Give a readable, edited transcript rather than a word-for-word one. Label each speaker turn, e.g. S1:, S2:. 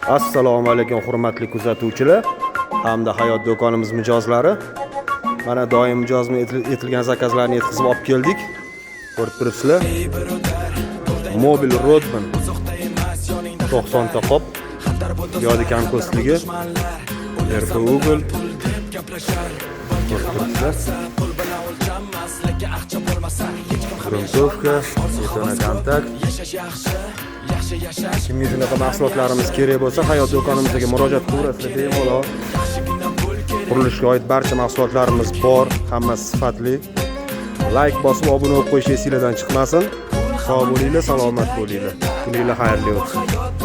S1: Assalomu alaykum hurmatli kuzatuvchilar hamda hayot do'konimiz mijozlari. Mana doim mijozmi etilgan zakazlarni yetkazib olib keldik. Ko'rib turibsizlar. Mobil Rodman 90 ta qop. Yodi kamkostligi. RP Google. Gruntовка, betona kontakt. Kimga shunaqa mahsulotlarimiz kerak bo'lsa, hayot do'konimizga murojaat qilaverasizlar bemalol. Qurilishga oid barcha mahsulotlarimiz bor, hammasi sifatli. Like bosib, obuna bo'lib qo'yish esingizdan chiqmasin. Sog' bo'linglar, salomat bo'linglar. Kuninglar xayrli o'tsin.